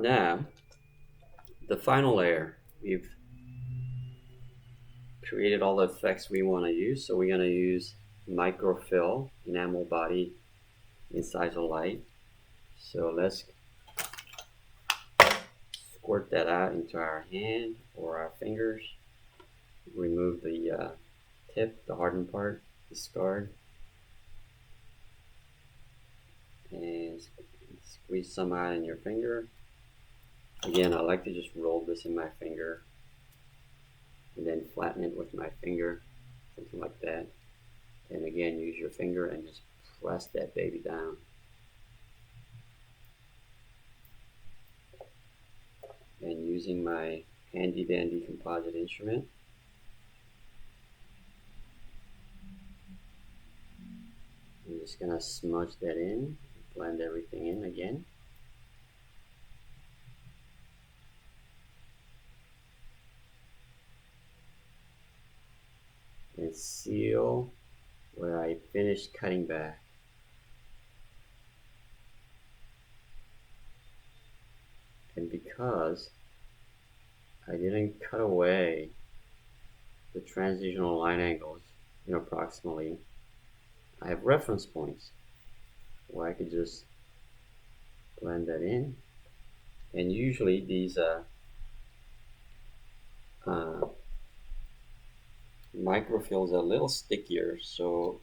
Now, the final layer. We've created all the effects we want to use, so we're going to use microfill enamel body incisal light. So let's squirt that out into our hand or our fingers. Remove the tip, the hardened part, discard, and squeeze some out in your finger. Again, I like to just roll this in my finger and then flatten it with my finger, something like that. And again, use your finger and just press that baby down. And using my handy dandy composite instrument, I'm just gonna smudge that in, blend everything in again. And seal where I finished cutting back. And because I didn't cut away the transitional line angles, approximately, I have reference points where I could just blend that in. And usually these microfills are a little stickier, so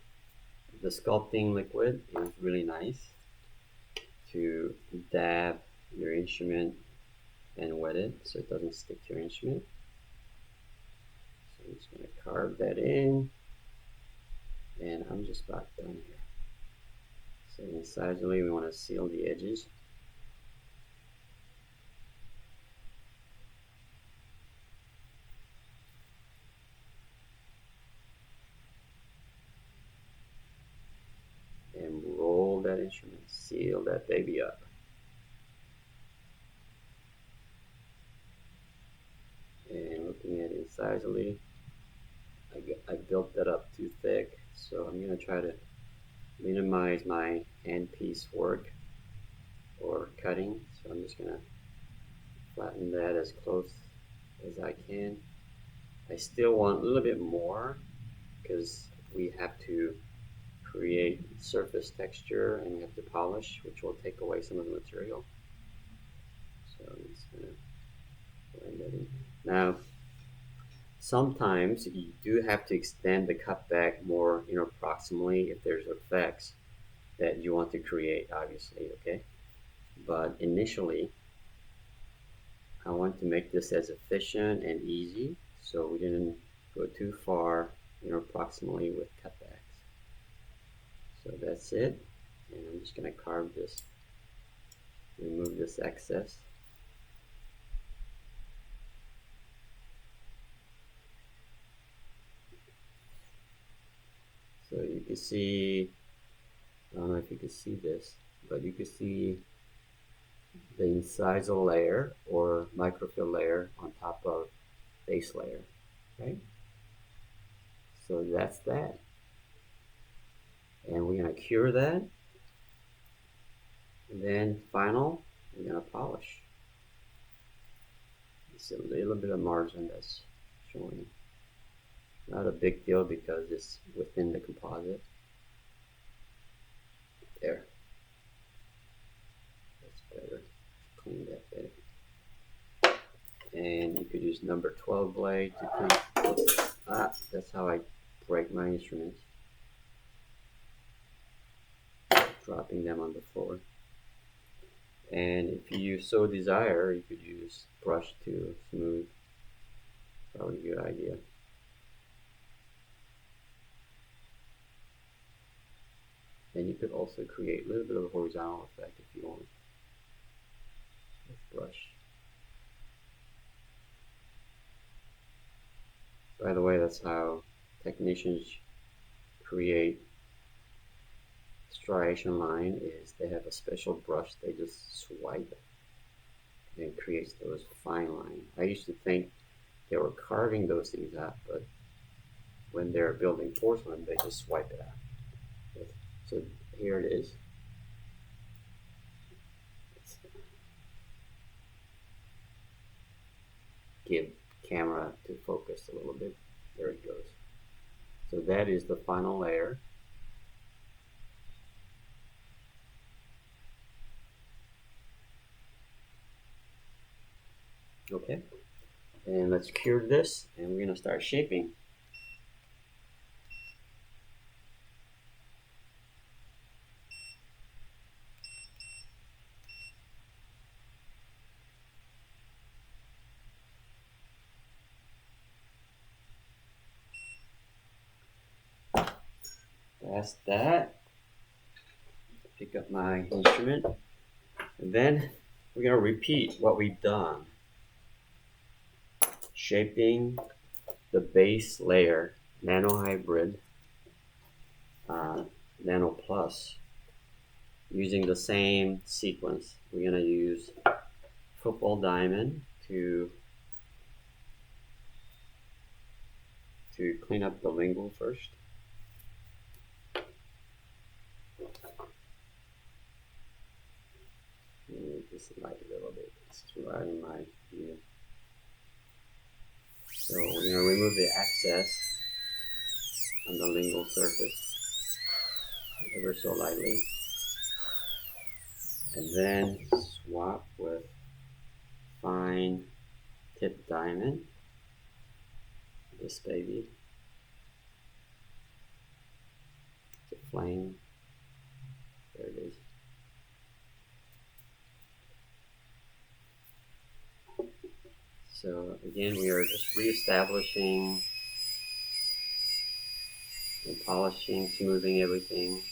the sculpting liquid is really nice to dab your instrument and wet it so it doesn't stick to your instrument. So I'm just going to carve that in, and I'm just about done here. So incisally, we want to seal the edges. And roll that instrument, seal that baby up. And looking at it incisally, I built that up too thick, so I'm going to try to minimize my handpiece work or cutting. So I'm just going to flatten that as close as I can. I still want a little bit more because we have to create surface texture and we have to polish, which will take away some of the material. So I'm just going to blend that in. Now, sometimes you do have to extend the cutback more proximally if there's effects that you want to create, obviously, okay? But initially, I want to make this as efficient and easy, so we didn't go too far proximally with cutbacks. So that's it, and I'm just going to carve this, remove this excess. So you can see, I don't know if you can see this, but you can see the incisal layer or microfill layer on top of base layer, right? So that's that. And we're going to cure that. And then final, we're going to polish. It's a little bit of margin that's showing. Not a big deal because it's within the composite. There. That's better. Clean that better. And you could use number 12 blade to clean. That's how I break my instruments. Dropping them on the floor. And if you so desire, you could use brush to smooth. Probably a good idea. And you could also create a little bit of a horizontal effect if you want with brush. By the way, that's how technicians create striation line, is they have a special brush they just swipe and it creates those fine lines. I used to think they were carving those things out, but when they're building porcelain, they just swipe it out. So here it is. give camera to focus a little bit. There it goes. So that is the final layer. Okay, and let's cure this, and we're going to start shaping. That's that. Pick up my instrument, and then we're going to repeat what we've done. Shaping the base layer, Nano Hybrid, Nano Plus, using the same sequence. We're going to use football diamond to clean up the lingual first. Move this light a little bit. It's too light in my view. So we're going to remove the excess on the lingual surface ever so lightly. And then swap with fine tip diamond. This baby. It's a flame. There it is. So again, we are just reestablishing and polishing, smoothing everything.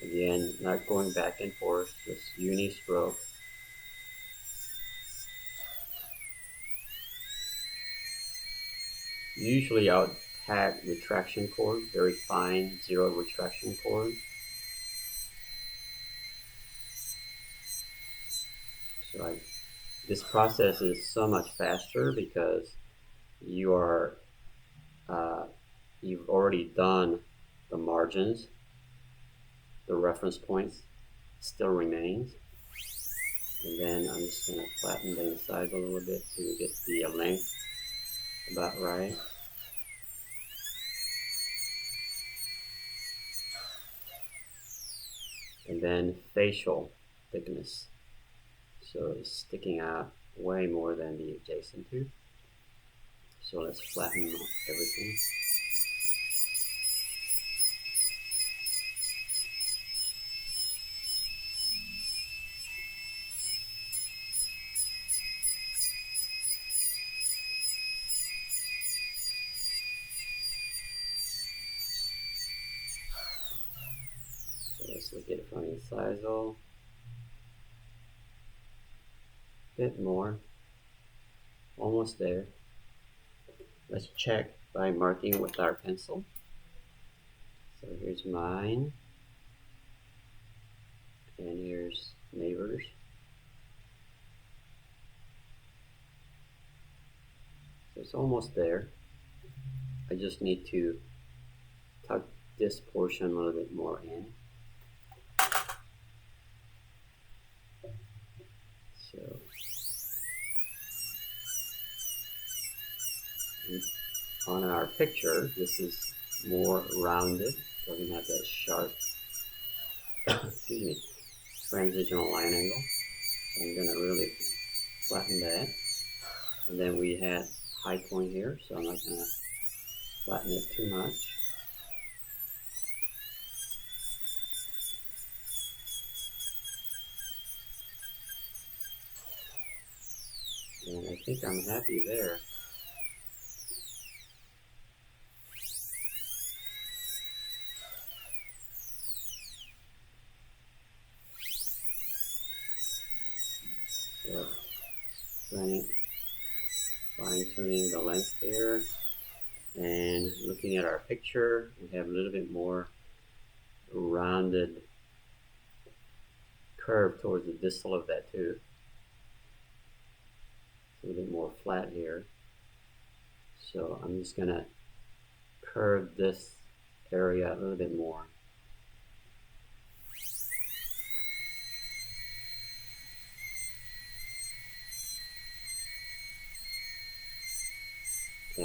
Again, not going back and forth, just uni stroke. Usually I would tag retraction cord, very fine zero retraction cord. So this process is so much faster because you are you've already done the margins. The reference points still remains, and then I'm just going to flatten the inside a little bit to get the length about right. And then facial thickness, so it's sticking out way more than the adjacent tooth. So let's flatten everything. So let's look at it from the incisal. Bit more, almost there. Let's check by marking with our pencil. So here's mine, and here's neighbors. So it's almost there. I just need to tuck this portion a little bit more in. So on our picture, this is more rounded, doesn't have that sharp excuse me, transitional line angle. So I'm going to really flatten that. And then we had high point here, so I'm not going to flatten it too much. And I think I'm happy there. So, fine-tuning the length here, and looking at our picture, we have a little bit more rounded curve towards the distal of that tooth. A little bit more flat here. So I'm just going to curve this area a little bit more.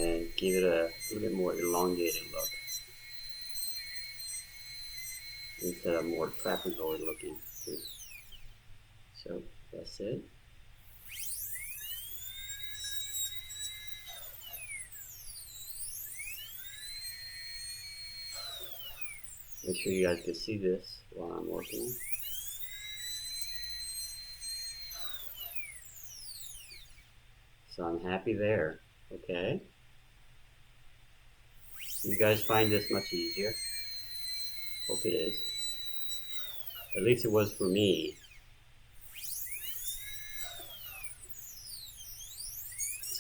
and give it a little bit more elongated look instead of more trapezoid looking too. So that's it. Make sure you guys can see this while I'm working. So I'm happy there. Okay. You guys find this much easier? Hope it is. At least it was for me.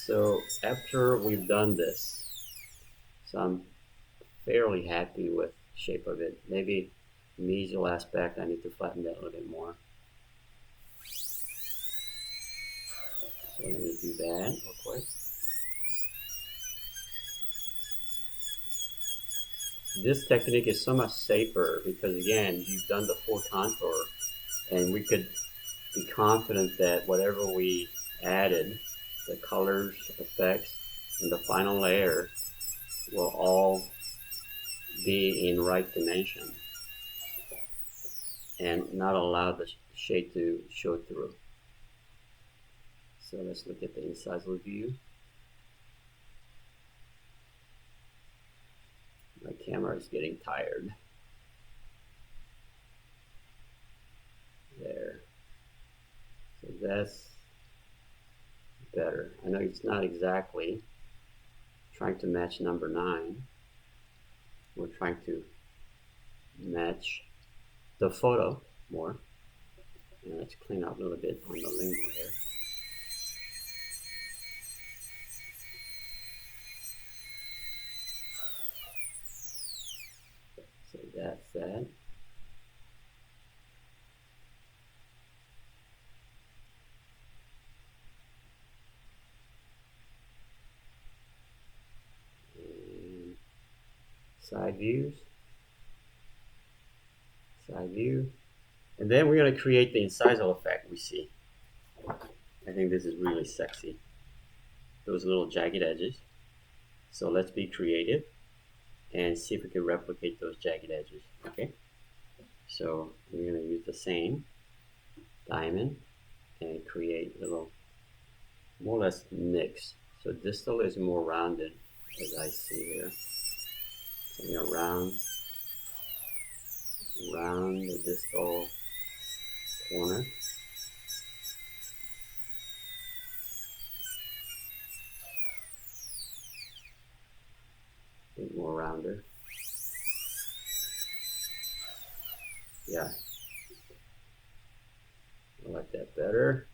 So after we've done this, so I'm fairly happy with the shape of it. Maybe the mesial aspect, I need to flatten that a little bit more. So let me do that real quick. This technique is so much safer because again, you've done the full contour and we could be confident that whatever we added, the colors, effects, and the final layer will all be in right dimension and not allow the shade to show through. So let's look at the incisal view. My camera is getting tired. There. So that's better. I know it's not exactly trying to match number 9. We're trying to match the photo more. And let's clean up a little bit on the lingual here. So that's that. And side views. Side view. And then we're going to create the incisal effect we see. I think this is really sexy. Those little jagged edges. So let's be creative and see if we can replicate those jagged edges. Okay. So we're going to use the same diamond and create a little more or less mix. So distal is more rounded as I see here. So I'm going to round the distal corner. A bit more rounder. Yeah. I like that better.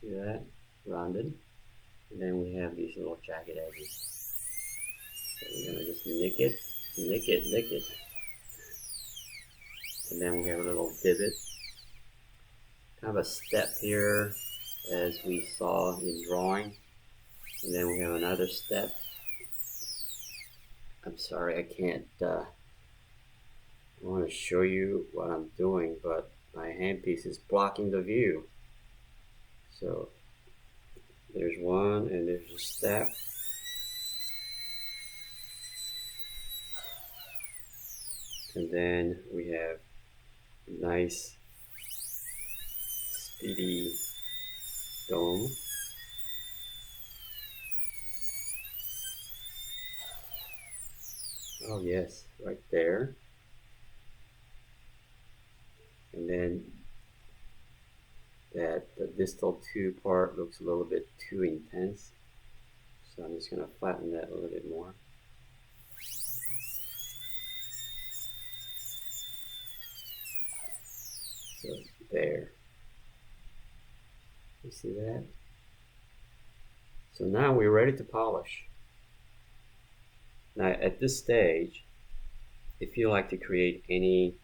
See that? Rounded. And then we have these little jagged edges. So we're going to just nick it. And then we have a little divot. Kind of a step here as we saw in drawing. And then we have another step. I'm sorry, I can't, I want to show you what I'm doing, but my handpiece is blocking the view. So there's one and there's a step. And then we have nice speedy dome. Oh yes, right there. And then the distal 2 part looks a little bit too intense. So I'm just going to flatten that a little bit more. So there. You see that? So now we're ready to polish. Now at this stage, if you like to create any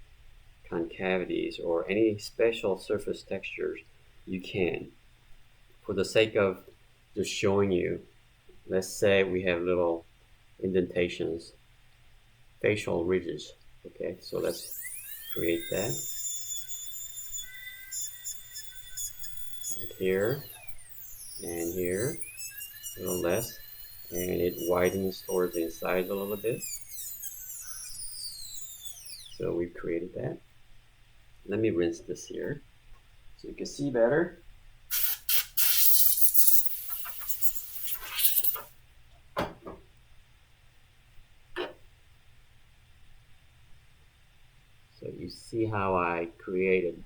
concavities or any special surface textures, you can. For the sake of just showing you, let's say we have little indentations, facial ridges. Okay, so let's create that. Here and here, a little less. and it widens towards the inside a little bit. So we've created that. Let me rinse this here so you can see better. So you see how I created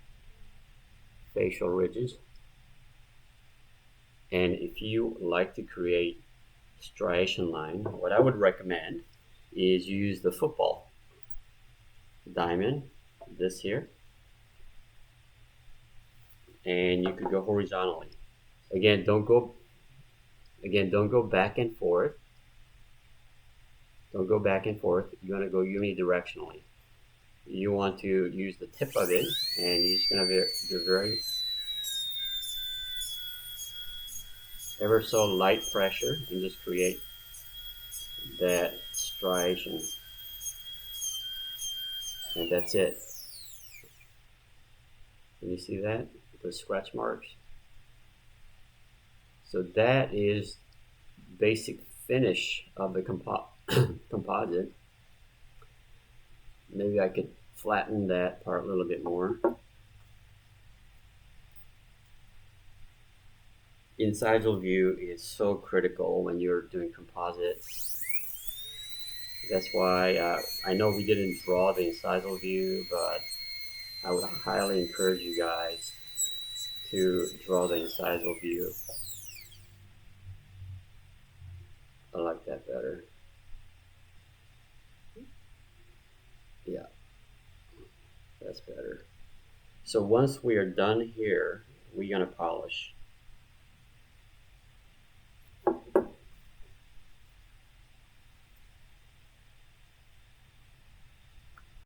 facial ridges. And if you like to create striation line, what I would recommend is you use the football diamond, this here, and you could go horizontally. Again, don't go back and forth. Don't go back and forth. You want to go unidirectionally. You want to use the tip of it, and you're just going to do very ever so light pressure and just create that striation. And that's it. Can you see that? The scratch marks. So that is basic finish of the composite. Maybe I could flatten that part a little bit more. Incisal view is so critical when you're doing composites. That's why I know we didn't draw the incisal view, but I would highly encourage you guys to draw the incisal view. I like that better. Yeah, that's better. So once we are done here, we're gonna polish.